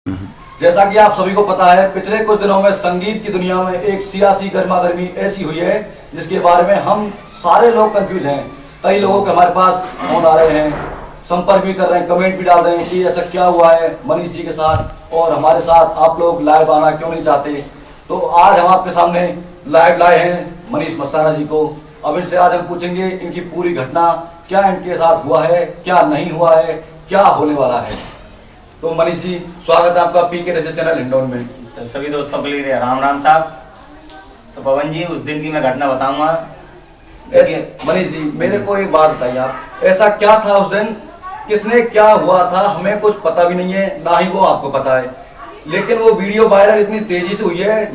जैसा कि आप सभी को पता है, पिछले कुछ दिनों में संगीत की दुनिया में एक सियासी गर्मा गर्मी ऐसी हुई है जिसके बारे में हम सारे लोग कंफ्यूज हैं। कई लोगों के हमारे पास फोन आ रहे हैं, संपर्क भी कर रहे हैं, कमेंट भी डाल रहे हैं कि ऐसा क्या हुआ है मनीष जी के साथ और हमारे साथ आप लोग लाइव आना क्यों नहीं चाहते। तो आज हम आपके सामने लाइव लाए हैं मनीष मस्ताना जी को। अब इनसे आज हम पूछेंगे इनकी पूरी घटना, क्या इनके साथ हुआ है, क्या नहीं हुआ है, क्या होने वाला है। तो मनीष जी, स्वागत है आपका पीके रेसे चैनल हिंडौन में। तो सभी दोस्तों के लिए राम राम साहब। तो पवन जी, उस दिन की मैं घटना बताऊंगा। मनीष जी, मेरे को एक बात बताइए, आप ऐसा क्या था उस दिन, किसने क्या हुआ था, हमें कुछ पता भी नहीं है, ना ही वो आपको पता है। लेकिन वो वीडियो वायरल इतनी तेजी से हुई है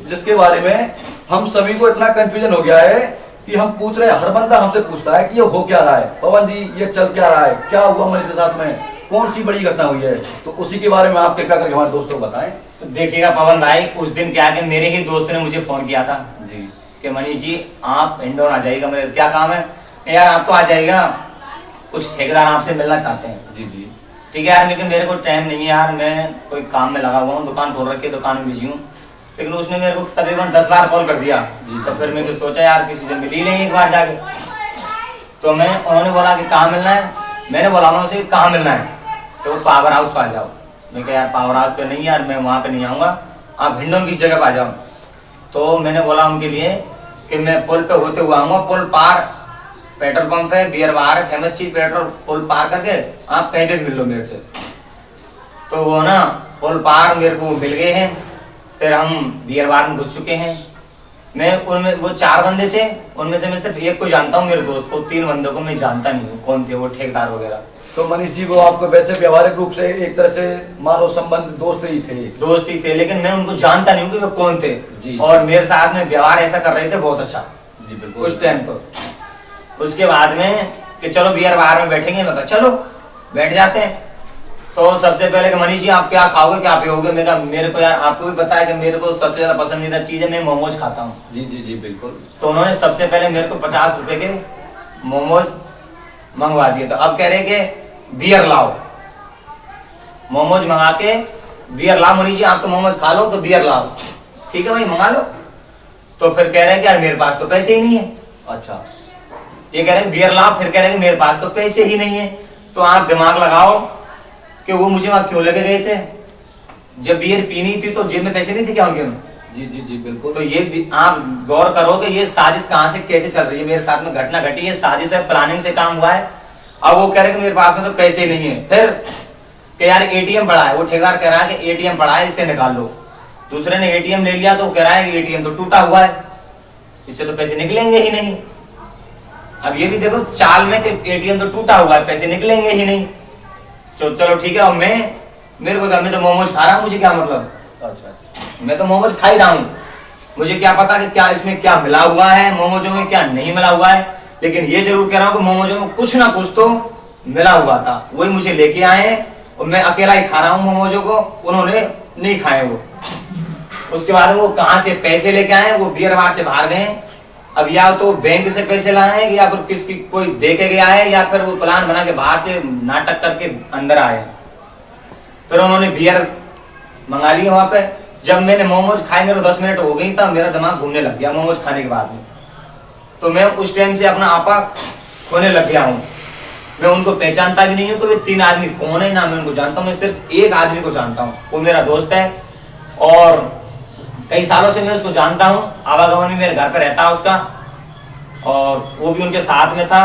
जिसके बारे में हम सभी को इतना कंफ्यूजन हो गया है कि हम पूछ रहे हैं, हर बंदा हमसे पूछता है कि ये हो क्या रहा है, पवन जी ये चल क्या रहा है, क्या हुआ मनीष के साथ में, कौन सी बड़ी घटना हुई है। तो उसी के बारे में आप कृपया करके हमारे दोस्तों को बताएं। तो देखिएगा पवन भाई, उस दिन क्या है, मेरे ही दोस्त ने मुझे फोन किया था जी कि मनीष जी आप हिंडौन आ जाइएगा। मेरे क्या काम है यार, आप तो आ जाइएगा, कुछ ठेकेदार आपसे मिलना चाहते हैं। जी जी ठीक है यार, लेकिन मेरे को टाइम नहीं है यार, मैं कोई काम में लगा हुआ हूँ, दुकान खोल रखी है, दुकान में बिजी हूँ। लेकिन उसने मेरे को तकरीबन 10 बार कॉल कर दिया। तो फिर मैंने सोचा यार किसी से मिल ही लेंगे एक बार जाके। तो उन्होंने बोला कि कहाँ मिलना है, मैंने बोला उनसे कहाँ मिलना है, तो पावर हाउस पे आ जाओ। मैं कहा यार पावर हाउस पे नहीं यार, मैं वहां पे नहीं आऊंगा, आप हिंडौन की जगह पे आ जाओ। तो मैंने बोला उनके लिए कि मैं पुल पे होते हुए आऊंगा, पुल पार पेट्रोल पंप है, बियर बार फेमस चीज, पेट्रोल पुल पार करके आप कहीं पे मिल लो मेरे से। तो वो ना पुल पार मेरे को मिल गए हैं, फिर हम बियर बार में घुस चुके हैं। मैं उनमें, वो 4 बंदे थे, उनमें से मैं सिर्फ एक को जानता हूँ, मेरे दोस्त को। 3 बंदों को मैं जानता नहीं हूँ कौन थे वो, ठेकेदार वगैरह। तो मनीष जी, वो आपको वैसे व्यवहारिक रूप से एक तरह से मानव संबंध दोस्त ही थे, लेकिन मैं उनको जानता नहीं हूँ कि वो कौन थे जी। और मेरे साथ में व्यवहार ऐसा कर रहे थे बहुत अच्छा जी बिल्कुल उस टाइम। तो उसके बाद में कि चलो बियर बार में बैठेंगे, मैं कहा चलो बैठ जाते हैं। तो सबसे पहले कि मनीष जी आप क्या खाओगे, क्या पियोगे। मैं कहा मेरे को यार, आपको भी पता है कि मेरे को सबसे ज्यादा पसंदीदा चीज है, मैं मोमोज खाता हूँ। जी जी जी बिल्कुल। तो उन्होंने सबसे पहले मेरे को 50 रुपए के मोमोज मंगवा दिए। तो अब कह रहे कि बियर लाओ, मोमोज मंगा के बियर लाओ मनीष जी, आप तो मोमोज खा लो तो बियर लाओ। ठीक है भाई, मंगा लो। तो फिर कह रहे हैं कि यार मेरे पास तो पैसे ही नहीं है। अच्छा, ये कह रहे हैं बियर लाओ, फिर कह रहे हैं कि मेरे पास तो पैसे ही नहीं है। तो आप दिमाग लगाओ कि वो मुझे वहां क्यों लेके गए थे, जब बियर पीनी थी तो जेब में पैसे नहीं थे क्या उनके में। जी जी जी बिल्कुल। तो ये आप गौर करो कि ये साजिश कहां से कैसे चल रही है, मेरे साथ में घटना घटी है, साजिश है, प्लानिंग से काम हुआ है। अब वो कह रहे कि मेरे पास में तो पैसे नहीं है। फिर कि यार एटीएम पड़ा है, वो ठेकेदार कह रहा है कि एटीएम पड़ा है, इससे निकाल लो। दूसरे ने एटीएम ले लिया तो कह रहा है कि एटीएम तो टूटा हुआ है, इससे तो पैसे निकलेंगे ही नहीं। अब ये भी देखो चाल में कि एटीएम तो टूटा हुआ है, पैसे निकलेंगे ही नहीं। चलो ठीक है, अब मेरे को मैं तो मोमोज खा रहा हूँ, मुझे क्या मतलब। अच्छा, मैं तो मोमोज खा ही रहा हूँ, मुझे क्या पता कि क्या इसमें क्या मिला हुआ है, मोमोजों में क्या नहीं मिला हुआ है। लेकिन ये जरूर कह रहा हूँ कि मोमोजों में कुछ ना कुछ तो मिला हुआ था, वही मुझे लेके आए और मैं अकेला ही खा रहा हूँ मोमोजों को, उन्होंने नहीं खाए वो। उसके बाद वो कहाँ से पैसे लेके आए, वो बियर बार से बाहर गए। अब या तो बैंक से पैसे लाए हैं या फिर किसकी कोई दे के गया है, या फिर वो प्लान बना के बाहर से नाटक करके अंदर आए। फिर उन्होंने बियर मंगा ली वहां पे। जब मैंने मोमोज खाए, मेरे 10 मिनट हो गई था, मेरा दिमाग घूमने लग गया मोमोज खाने के बाद में। तो मैं उस टाइम से अपना आपा खोने लग गया हूँ। मैं उनको पहचानता भी नहीं हूँ कि वे 3 आदमी कौन है, ना मैं उनको जानता हूँ। मैं सिर्फ एक आदमी को जानता हूँ, वो मेरा दोस्त है और कई सालों से मैं उसको जानता हूँ। आवागमन भी मेरे घर पे रहता है उसका, और वो भी उनके साथ में था।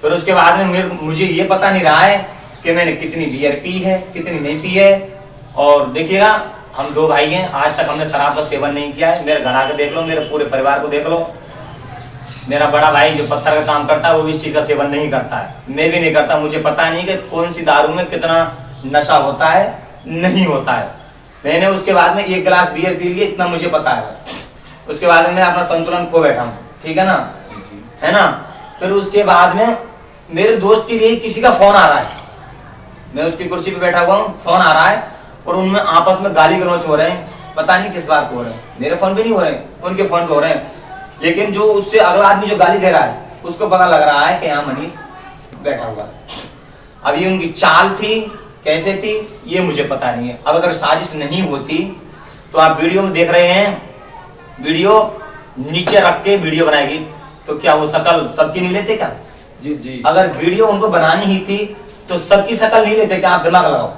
फिर उसके बाद में मुझे ये पता नहीं रहा है कि मैंने कितनी बियर पी है, कितनी नहीं पी है। और देखिएगा, हम 2 भाई हैं, आज तक हमने शराब का सेवन नहीं किया है। मेरे घर आके देख लो, मेरे पूरे परिवार को देख लो। मेरा बड़ा भाई जो पत्थर का काम करता है वो इस चीज का सेवन नहीं करता है, मैं भी नहीं करता। मुझे पता नहीं कि कौन सी दारू में कितना नशा होता है, नहीं होता है। मैंने उसके बाद में 1 गिलास बियर पी लिया, इतना मुझे पता है। उसके बाद में मैं अपना संतुलन खो बैठा हूँ, ठीक है ना, है ना। फिर उसके बाद में मेरे दोस्त के लिए किसी का फोन आ रहा है, मैं उसकी कुर्सी पे बैठा हुआ हूँ, फोन आ रहा है और उनमें आपस में गाली गलौच हो रहे हैं। पता नहीं किस बात को हो रहे हैं, मेरे फोन पे नहीं हो रहे हैं, उनके फोन पे हो रहे हैं। लेकिन जो उससे अगला आदमी जो गाली दे रहा है, उसको पता लग रहा है कि यहाँ मनीष बैठा हुआ है। अब ये उनकी चाल थी कैसे थी ये मुझे पता नहीं है। अब अगर साजिश नहीं होती तो आप वीडियो में देख रहे हैं, वीडियो नीचे रख के वीडियो बनाएगी, तो क्या वो शक्ल सबकी नहीं लेते क्या? जी जी, अगर वीडियो उनको बनानी ही थी तो सबकी शक्ल नहीं लेते क्या? आप दिमाग लगाओ।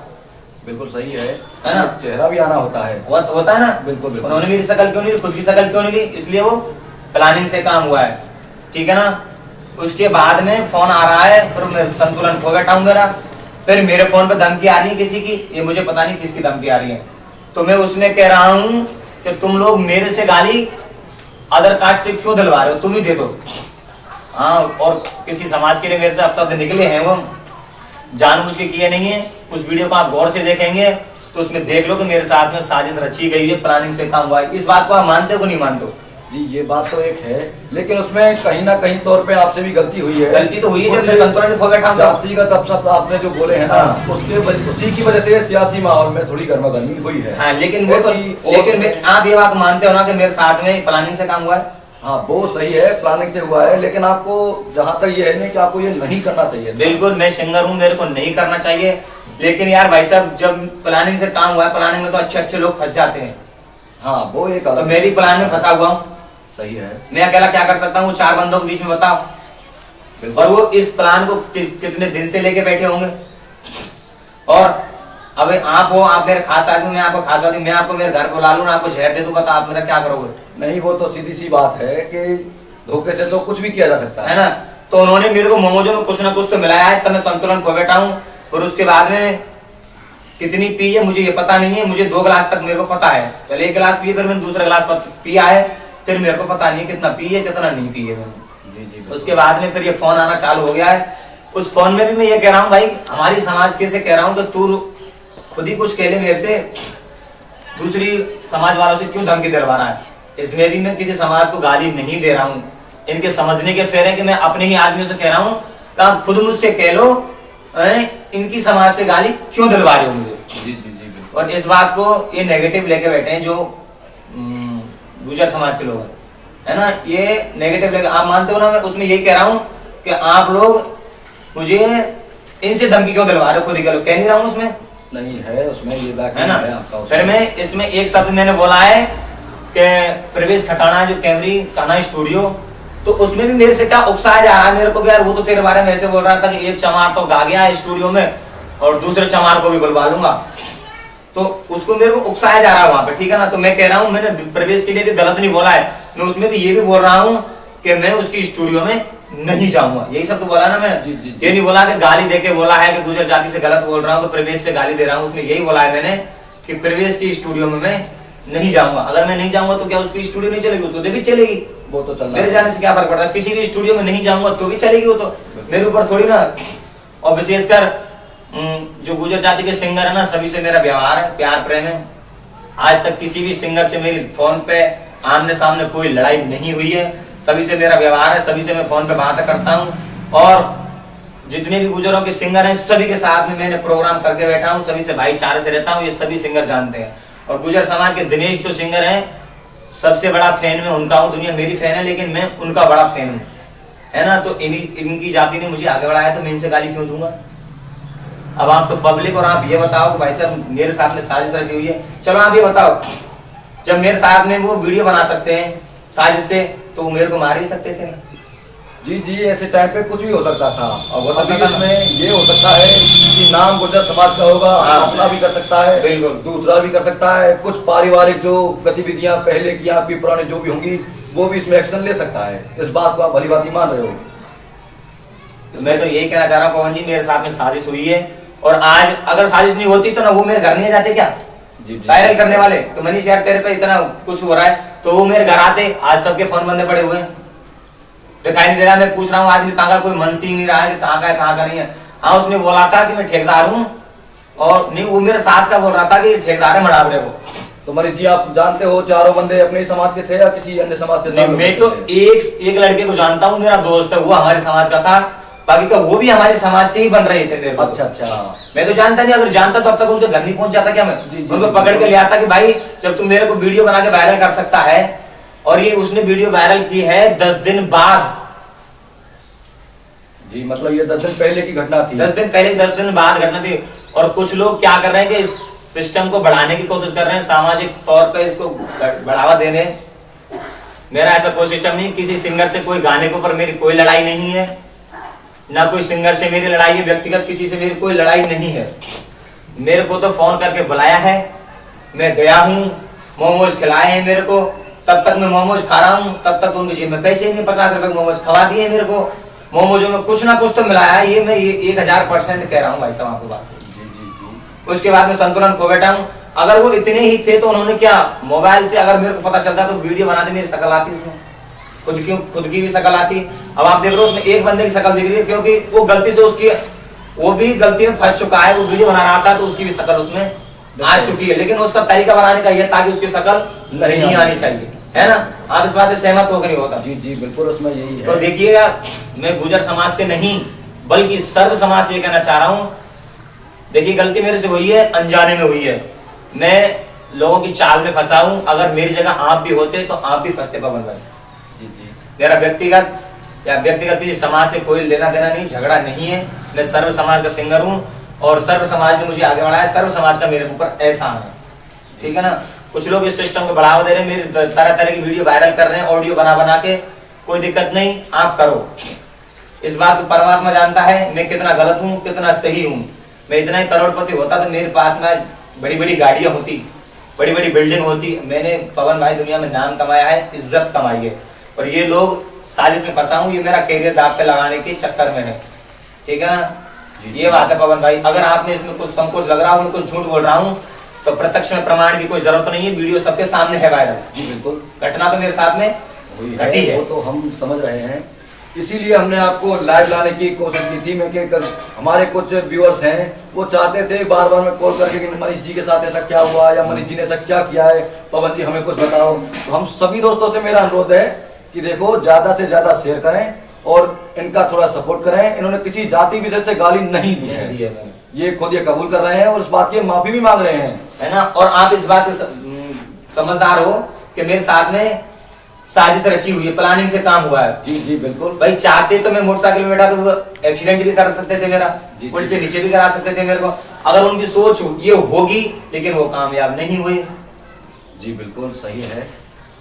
बिल्कुल सही है ना? चेहरा भी आना होता है। होता है ना? बिल्कुल बिल्कुल। उन्होंने मेरी शक्ल क्यों नहीं ली, खुद की शक्ल क्यों नहीं ली? इसलिए वो प्लानिंग से काम हुआ है, ठीक है ना? उसके बाद में फोन आ रहा है, फिर मैं संतुलन खो बैठा हूं मेरा, फिर मेरे फोन पे धमकी आ रही है किसी की, ये मुझे पता नहीं किसकी धमकी आ रही है। तो मैं उसमें कह रहा हूं कि तुम लोग मेरे से गाली आधार कार्ड से क्यों दिलवा रहे हो, तुम ही दे दो। हाँ, और किसी समाज के लिए मेरे से अपशब्द निकले हैं वो जानबूझ के किए नहीं है। उस वीडियो को आप गौर से देखेंगे तो उसमें देख लो कि मेरे साथ में साजिश रची गई है, प्लानिंग से काम हुआ है। इस बात को आप मानते हो कि नहीं मानते हो? जी, ये बात तो एक है, लेकिन उसमें कहीं ना कहीं तौर पे आपसे भी गलती हुई है। गलती तो हुई है, जब मैं संतुलन खो बैठा हूं। जातिगत अपशब्द आपने जो बोले हैं ना, उसी की वजह से सियासी माहौल में थोड़ी गर्मागर्मी हुई है। हाँ, लेकिन आप ये बात मानते हो ना कि मेरे साथ में प्लानिंग से काम हुआ है? हाँ, वो सही है, प्लानिंग से हुआ है, लेकिन आपको जहाँ तक ये है नहीं कि आपको ये नहीं करना चाहिए। बिल्कुल, मैं सिंगर हूँ, मेरे को नहीं करना चाहिए, लेकिन यार भाई साहब जब प्लानिंग से काम हुआ है, प्लानिंग में तो अच्छे अच्छे लोग फंस जाते हैं। हाँ, वो एक तो अलग, मेरी प्लान में फंसा हुआ हूँ, सही है। मैं अकेला क्या कर सकता हूँ? 4 बंदों के बीच में बताओ। और वो इस प्लान को कितने दिन से लेके बैठे होंगे। और अब आप हो, आप मेरे खास आदमी, मैं आपको खास आदमी, मैं आपको मेरे घर बुला लूं, आपको जहर दे दूं, बता आप मेरा क्या करोगे? नहीं, वो तो सीधी सी बात है कि धोखे से तो कुछ भी किया जा सकता है ना? तो उन्होंने मेरे को मोमोजों में कुछ ना कुछ तो मिलाया है, तब मैं संतुलन खो बैठा हूँ। और उसके बाद में कितनी पी है मुझे ये पता नहीं है, मुझे 2 गिलास तक मेरे को पता है, पहले 1 गिलास पिए, फिर मैंने दूसरा गिलास पिया है, फिर मेरे को पता नहीं है कितना पी है कितना नहीं पी है मैंने। जी जी। उसके बाद में फिर ये फोन आना चालू हो गया है। उस फोन में भी मैं ये कह रहा हूँ भाई, हमारी समाज के से कह रहा हूँ कि तू खुद ही कुछ कह ले मेरे से, दूसरी समाज वालों से क्यों धमकी दिलवा रहा है? इसमें भी मैं किसी समाज को गाली नहीं दे रहा हूँ, इनके समझने के फेर है कि मैं अपने ही आदमियों से कह रहा हूँ कि आप खुद मुझसे कह लो इनकी समाज से गाली क्यों दिलवा रहे हो मुझे। जी जी जी, और इस बात को ये नेगेटिव लेके बैठे हैं जो गुजर समाज के लोग हैं, है ना? ये नेगेटिव लेके, आप मानते हो ना? मैं उसमें यही कह रहा हूँ कि आप लोग मुझे इनसे धमकी क्यों दिलवा रहे हो? खुद ही कह नहीं रहा हूँ उसमें, नहीं है उसमें ये बैक है ना? है आपका। फिर मैं इसमें एक शब्द मैंने बोला है कि प्रवेश खटाना जो कैमरी कान्हा स्टूडियो, तो उसमें भी मेरे से क्या उकसाया जा रहा है मेरे को, यार वो तो तेरे बारे में ऐसे बोल रहा था कि एक चमार तो गा गया स्टूडियो में और दूसरे चमार को भी बुलवा लूंगा, तो उसको मेरे को उकसाया जा रहा है वहां पे, ठीक है ना? तो मैं कह रहा हूँ, मैंने प्रवेश के लिए भी गलत नहीं बोला है, मैं उसमें भी ये भी बोल रहा हूँ कि मैं उसकी स्टूडियो में नहीं जाऊंगा, यही सब तो बोला ना मैं। जी, जी, जी। ये नहीं बोला कि गाली देके बोला है कि गुजर जाति से गलत बोल रहा हूँ तो प्रवेश से गाली दे रहा हूँ, उसमें यही बोला है मैंने कि प्रवेश की स्टूडियो में मैं नहीं जाऊंगा। अगर मैं नहीं जाऊंगा तो क्या उसकी स्टूडियो नहीं चलेगी? उसको भी चलेगी, वो तो चल रहा मेरे है। जाने से क्या फर्क पड़ता है? किसी भी स्टूडियो में नहीं जाऊंगा तो भी चलेगी, वो तो मेरे ऊपर थोड़ी ना। और विशेषकर जो गुजर जाति के सिंगर है ना, सभी से मेरा व्यवहार है, प्यार प्रेम है। आज तक किसी भी सिंगर से मेरी फोन पे आमने सामने कोई लड़ाई नहीं हुई है, सभी से मेरा व्यवहार है, सभी से मैं फोन पे बात करता हूँ। और जितने भी गुजरों के सिंगर हैं सभी के साथ में मैंने प्रोग्राम करके बैठा हूँ, सभी से भाईचारे से रहता हूँ, ये सभी सिंगर जानते हैं। और गुजर समाज के दिनेश जो सिंगर हैं, सबसे बड़ा फैन मैं उनका हूँ, दुनिया मेरी फैन है लेकिन मैं उनका बड़ा फैन हूँ, है ना? तो इनकी जाति ने मुझे आगे बढ़ाया तो मैं इनसे गाली क्यों दूंगा? अब आप तो पब्लिक, और आप ये बताओ कि भाई साहब मेरे साथ में साजिश रखी हुई है। चलो आप ये बताओ, जब मेरे साथ में वो वीडियो बना सकते हैं साजिश से, तो वो मेरे को मार ही सकते थे ना? जी जी, ऐसे टाइम पे कुछ भी हो सकता था। और हो सकता अभी था इसमें ये हो सकता है कि नाम गुजर समाज का होगा, हाँ। अपना भी कर सकता है, बिल्कुल। दूसरा भी कर सकता है, कुछ पारिवारिक जो गतिविधियां पहले की आपकी पुरानी जो भी होंगी वो भी इसमें एक्शन ले सकता है। इस बात को आप भली भांति मान रहे हो? मैं तो यही कहना चाह रहा हूँ पवन जी, मेरे साथ में साजिश हुई है, और आज अगर साजिश नहीं होती तो ना वो मेरे घर नहीं जाते क्या जी जी। वायरल करने वाले, तो मनीष यार तेरे पे इतना कुछ हो रहा है, तो वो मेरे घर आते। आज सबके फोन बंदे पड़े हुए हैं, दिखाई नहीं दे रहा। मैं पूछ रहा हूँ आदमी कहाँ का, कोई मन ही नहीं रहा है कि कहाँ का है कहाँ का नहीं है। हाँ, उसने बोला था कि मैं ठेकेदार हूँ, और नहीं, वो मेरे साथ का बोल रहा था कि ठेकेदार है मडावरे को। तो मनीष जी, आप जानते हो चारों बंदे अपने ही समाज के थे या किसी अन्य समाज से? मैं तो एक लड़के को जानता हूँ, मेरा दोस्त है, वो हमारे समाज का था, बाकी का वो भी हमारे समाज के ही बन रहे थे मेरे को। अच्छा अच्छा, मैं तो जानता नहीं, अगर जानता तो अब तक उनके घर नहीं पहुंच जाता क्या? मैं जी, जी, उनको जी, पकड़ के ले आता कि भाई जब तुम मेरे को वीडियो बना के वायरल कर सकता है, और ये उसने वीडियो वायरल की है 10 दिन बाद। जी, मतलब ये 10 दिन पहले की घटना थी। 10 दिन पहले, 10 दिन बाद घटना थी। और कुछ लोग क्या कर रहे हैं कि इस सिस्टम को बढ़ाने की कोशिश कर रहे हैं, सामाजिक तौर पे इसको बढ़ावा दे रहे हैं। मेरा ऐसा कोई सिस्टम नहीं, किसी सिंगर से कोई गाने के ऊपर मेरी कोई लड़ाई नहीं है, ना कोई सिंगर से मेरी लड़ाई है, व्यक्तिगत किसी से मेरी कोई लड़ाई नहीं है। मेरे को तो फोन करके बुलाया है, मैं गया हूँ, मोमोज खिलाए हैं मेरे को, तब तक मैं मोमोज खा रहा हूँ, तब तक उनकी जेब में पैसे ही नहीं, 50 रुपए मोमोज खवा दिए मेरे को, मोमोजों में कुछ ना कुछ तो मिलाया है, ये मैं 1000% कह रहा हूँ भाई साहब आपको बात। उसके बाद में संतुलन खो बैठा हूँ। अगर वो इतने ही थे तो उन्होंने क्या, मोबाइल से अगर मेरे को पता चलता तो वीडियो बनाते, मेरी शक्ल आती उसमें, खुद की भी शक्ल आती। अब आप देख रहे हो उसमें एक बंदे की शक्ल दिख रही है, क्योंकि वो गलती से उसकी, वो भी गलती में फंस चुका है, वो वीडियो बना रहा था तो उसकी भी शक्ल उसमें आ चुकी है, लेकिन उसका तरीका बनाने का ये ताकि उसकी शक्ल नहीं आनी चाहिए, है ना। आप इस बात से सहमत हो नहीं होता? जी जी बिल्कुल, उसमें यही है। तो देखिएगा, मैं गुर्जर समाज से नहीं बल्कि सर्व समाज से कहना चाह रहा हूँ, देखिए गलती मेरे से हुई है, अनजाने में हुई है, मैं लोगों की चाल में फंसा हूँ। अगर मेरी जगह आप भी होते तो आप भी फंसते पवन भाई। जी जी, मेरा व्यक्तिगत किसी समाज से कोई लेना देना नहीं, झगड़ा नहीं है। मैं सर्व समाज का सिंगर हूँ और सर्व समाज ने मुझे आगे बढ़ाया, सर्व समाज का मेरे ऊपर एहसान है, ठीक है ना। कुछ लोग इस सिस्टम को बढ़ावा दे रहे हैं, मेरी तरह तरह की वीडियो वायरल कर रहे हैं, ऑडियो बना के, कोई दिक्कत नहीं, आप करो। इस बात को परमात्मा जानता है मैं कितना गलत हूँ कितना सही हूँ। मैं इतना ही करोड़पति होता तो मेरे पास में बड़ी बड़ी गाड़ियां होती, बड़ी बड़ी बिल्डिंग होती। मैंने पवन भाई दुनिया में नाम कमाया है, इज्जत कमाई है, और ये लोग साजिश में फंसा हूँ, ये मेरा कैरियर दांव पे लगाने के चक्कर में है, ठीक है ना। ये बात है पवन भाई, अगर आपने इसमें कुछ संकोच लग रहा हो, कुछ झूठ बोल रहा हूँ तो प्रत्यक्ष में प्रमाण की कोई जरूरत नहीं है, वीडियो सबके सामने है वायरल। जी बिल्कुल, घटना तो मेरे साथ में घटी है, वो तो हम समझ रहे हैं, इसीलिए हमने आपको लाइव लाने की कोशिश की थी। मैं कि हमारे कुछ व्यूअर्स हैं, वो चाहते थे बार बार में कॉल करके कि मनीष जी के साथ ऐसा क्या हुआ, या मनीष जी ने ऐसा क्या किया है, पवन जी हमें कुछ बताओ। तो हम सभी दोस्तों से मेरा अनुरोध है कि देखो, ज्यादा से ज्यादा शेयर करें और इनका थोड़ा सपोर्ट करें। इन्होंने किसी जाति विशेष से गाली नहीं दी है, ये खुद ये कबूल कर रहे हैं और इस बात की माफी भी मांग रहे हैं, है ना। और आप इस बात के समझदार हो कि मेरे साथ में साजिश रची हुई है, प्लानिंग से काम हुआ है। जी जी बिल्कुल भाई, चाहते तो मैं मोटरसाइकिल में बैठा तो वो एक्सीडेंट भी कर सकते थे मेरा, पुल से नीचे भी करा सकते थे मेरे को, अगर उनकी सोच ये होगी, लेकिन वो कामयाब नहीं हुए। जी बिल्कुल सही है।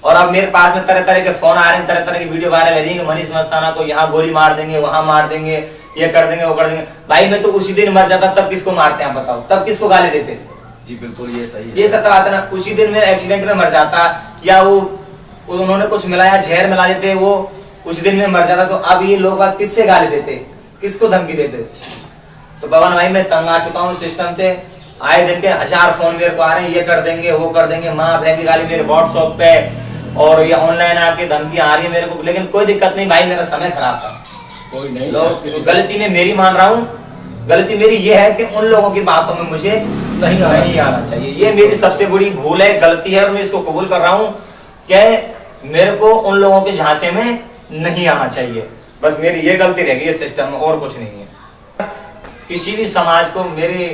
और अब मेरे पास में तरह तरह के फोन आ रहे हैं, तरह तरह की वीडियो वायरल हो रही है, मनीष मस्ताना को यहाँ गोली मार देंगे, वहां मार देंगे, ये कर देंगे, वो कर देंगे। भाई मैं तो उसी दिन मर जाता, तब किसको मारते हैं बताओ, तब किसको गाली देते? जी बिल्कुल, ये सही है। ये सत्य बात है ना। उसी दिन में एक्सीडेंट में मर जाता, या वो उन्होंने कुछ मिलाया, जहर मिला देते, वो उस दिन में मर जाता, तो अब ये लोग बात किससे गाली देते, किसको धमकी देते? तो पवन भाई मैं तंग आ चुका हूँ सिस्टम से, आए दिन के 1000 फोन मेरे को आ रहे हैं, ये कर देंगे वो कर देंगे, माँ बहन की गाली मेरे व्हाट्सएप पे, और ये ऑनलाइन आपकी धमकी आ रही है मेरे को, लेकिन कोई दिक्कत नहीं भाई, मेरा समय खराब था, कोई नहीं। लोग गलती में मेरी मान रहा हूँ, गलती मेरी ये है कि उन लोगों की बातों में मुझे नहीं आना चाहिए, ये मेरी सबसे बड़ी भूल है, गलती है, और मैं इसको कबूल कर रहा हूँ कि मेरे को उन लोगों के झांसे में नहीं आना चाहिए। बस मेरी ये गलती रह गई है सिस्टम में, और कुछ नहीं है। किसी भी समाज को, मेरे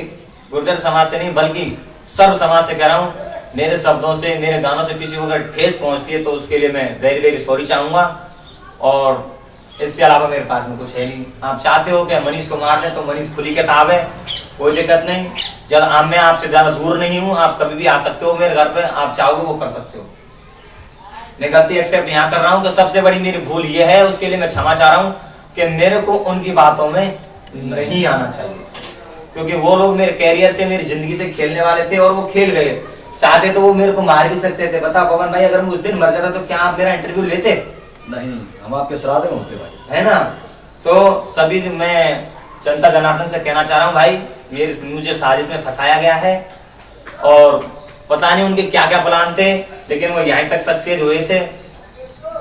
गुर्जर समाज से नहीं बल्कि सर्व समाज से कह रहा हूँ, मेरे शब्दों से, मेरे गानों से किसी को अगर ठेस पहुंचती है तो उसके लिए मैं वेरी वेरी सॉरी चाहूंगा, और इसके अलावा मेरे पास में कुछ है नहीं। आप चाहते हो कि मनीष को मार दें तो मनीष खुली किताब है, कोई दिक्कत नहीं। जब मैं आपसे ज्यादा दूर नहीं हूँ, आप कभी भी आ सकते हो मेरे घर पे, आप चाहोगे वो कर सकते हो। मैं गलती एक्सेप्ट यहाँ कर रहा हूँ कि सबसे बड़ी मेरी भूल ये है, उसके लिए मैं क्षमा चाह रहा हूँ कि मेरे को उनकी बातों में नहीं आना चाहिए, क्योंकि वो लोग मेरे कैरियर से, मेरी जिंदगी से खेलने वाले थे और वो खेल गए। चाहते तो वो मेरे को मार भी सकते थे। बता पवन भाई, अगर मैं उस दिन मर जाता तो क्या आप मेरा इंटरव्यू लेते? नहीं, हम आपके श्राद्ध में होते भाई, है ना। तो सभी मैं जनता जनार्दन से कहना चाह रहा हूँ भाई, मुझे साजिश में फंसाया गया है, और पता नहीं उनके क्या क्या प्लान थे, लेकिन वो यहीं तक सक्सेस हुए थे।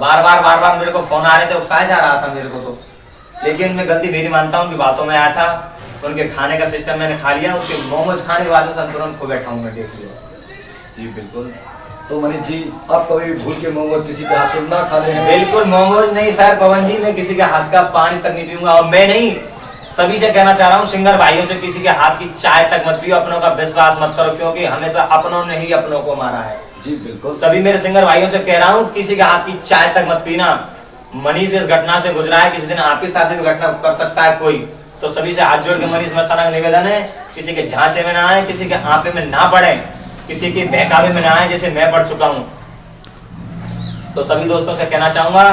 बार बार मेरे को फोन आ रहे थे, उकसाया जा रहा था मेरे को तो, लेकिन मैं गलती मेरी मानता हूँ कि बातों में आया था। उनके खाने का सिस्टम मैंने खा लिया, उसके मोमोज खाने के बाद संतुलन खो बैठा हूँ मैं, देख लिया। जी बिल्कुल। तो मनीष जी, आप कभी भूल के मोमोज किसी के हाथ से ना खा रहे हैं? बिल्कुल मोमोज नहीं सर पवन जी, मैं किसी के हाथ का पानी तक नहीं पीऊंगा, और मैं नहीं, सभी से कहना चाह रहा हूँ, सिंगर भाइयों से, किसी के हाथ की चाय तक मत पियो, अपनों का विश्वास मत करो, क्योंकि हमेशा अपनों ने ही अपनों को मारा है। जी बिल्कुल। सभी मेरे सिंगर भाइयों से कह रहा हूँ, किसी के हाथ की चाय तक मत पीना। मनीष इस घटना से गुजरा है, किसी दिन आपके साथ भी घटना कर सकता है कोई, तो सभी से हाथ जोड़ के मनीष मस्ताना का निवेदन है किसी के झांसे में ना आए, किसी के आपे में ना पड़े, किसी के बहकावे में ना आए जैसे मैं पढ़ चुका हूँ। तो सभी दोस्तों से कहना चाहूंगा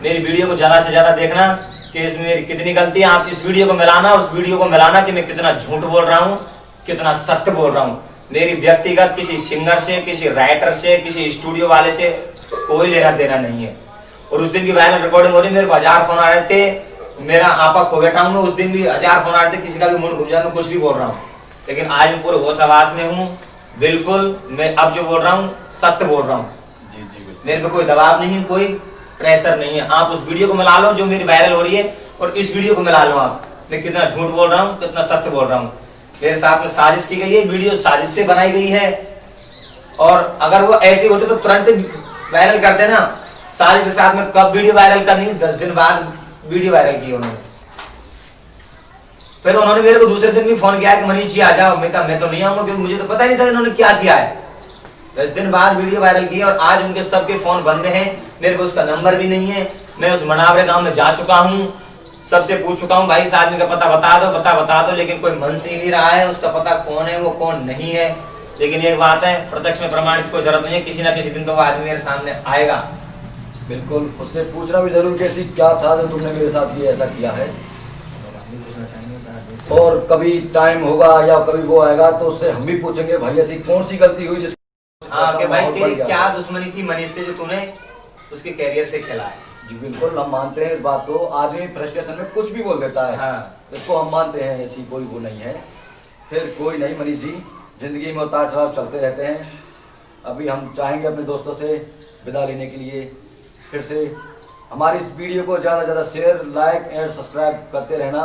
मेरी वीडियो को ज्यादा से ज्यादा देखना कि इसमें मेरी कितनी गलती है। आप इस वीडियो को मिलाना, उस वीडियो को मिलाना कि मैं कितना झूठ बोल रहा हूँ, कितना सत्य बोल रहा हूँ। मेरी व्यक्तिगत किसी सिंगर से, किसी राइटर से, किसी स्टूडियो वाले से कोई लेना देना नहीं है। और उस दिन की वायरल रिकॉर्डिंग हो रही, मेरे को 1000 फोन आ रहे थे, मेरा आपा खो बैठा हूँ मैं, उस दिन भी 1000 फोन आ रहे थे, किसी का भी मूड घूम जाए, मैं कुछ भी बोल रहा हूँ। लेकिन आज मैं पूरे होश आवाज में हूँ, बिल्कुल मैं अब जो बोल रहा हूँ सत्य बोल रहा हूँ। मेरे पे कोई दबाव नहीं, कोई प्रेशर नहीं है। आप उस वीडियो को मिला लो जो मेरी वायरल हो रही है, और इस वीडियो को मिला लो आप, मैं कितना झूठ बोल रहा हूँ, कितना सत्य बोल रहा हूँ। मेरे साथ में साजिश की गई है, वीडियो साजिश से बनाई गई है। और अगर वो ऐसे होते तो तुरंत वायरल कर देना। साजिश के साथ में कब वीडियो वायरल करनी, 10 दिन बाद वीडियो वायरल की उन्होंने। फिर उन्होंने मेरे को दूसरे दिन भी फोन किया कि मनीष जी आ जाओ। मैं कहा मैं तो नहीं आऊंगा, क्योंकि मुझे तो पता नहीं था इन्होंने क्या किया है। 10 दिन बाद वीडियो वायरल की और आज उनके सबके फोन बंद हैं, मेरे को उसका नंबर भी नहीं है। मैं उस मनावरे गांव में जा चुका हूँ, सबसे पूछ चुका हूँ भाई इस आदमी का पता बता दो, लेकिन कोई मन से ही नहीं रहा है उसका पता कौन है वो कौन नहीं है। लेकिन एक बात है, प्रत्यक्ष में प्रमाण की कोई जरूरत नहीं है, किसी ना किसी दिन तो वो आदमी मेरे सामने आएगा। बिल्कुल, उससे पूछना भी जरूर कैसी क्या था जो तुमने मेरे साथ ये ऐसा किया है। और कभी टाइम होगा या कभी वो आएगा तो उससे हम भी पूछेंगे भाई ऐसी कौन सी गलती हुई जिस कि भाई तेरी क्या दुश्मनी थी मनीष से जो तूने उसके कैरियर से खेला है। जी बिल्कुल, हम मानते हैं इस बात को। आदमी फ्रस्ट्रेशन में कुछ भी बोल देता है, हाँ। इसको हम मानते हैं, ऐसी कोई वो नहीं है। फिर कोई नहीं मनीष जी, जिंदगी में उतार चढ़ाव चलते रहते हैं। अभी हम चाहेंगे अपने दोस्तों से विदा लेने के लिए। फिर से हमारी इस वीडियो को ज़्यादा से ज़्यादा शेयर, लाइक एंड सब्सक्राइब करते रहना।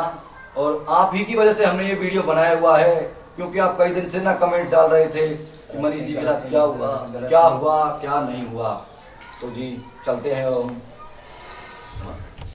और आप ही की वजह से हमने ये वीडियो बनाया हुआ है, क्योंकि आप कई दिन से ना कमेंट डाल रहे थे कि मनीष जी के साथ क्या हुआ क्या नहीं हुआ। तो जी चलते हैं हम।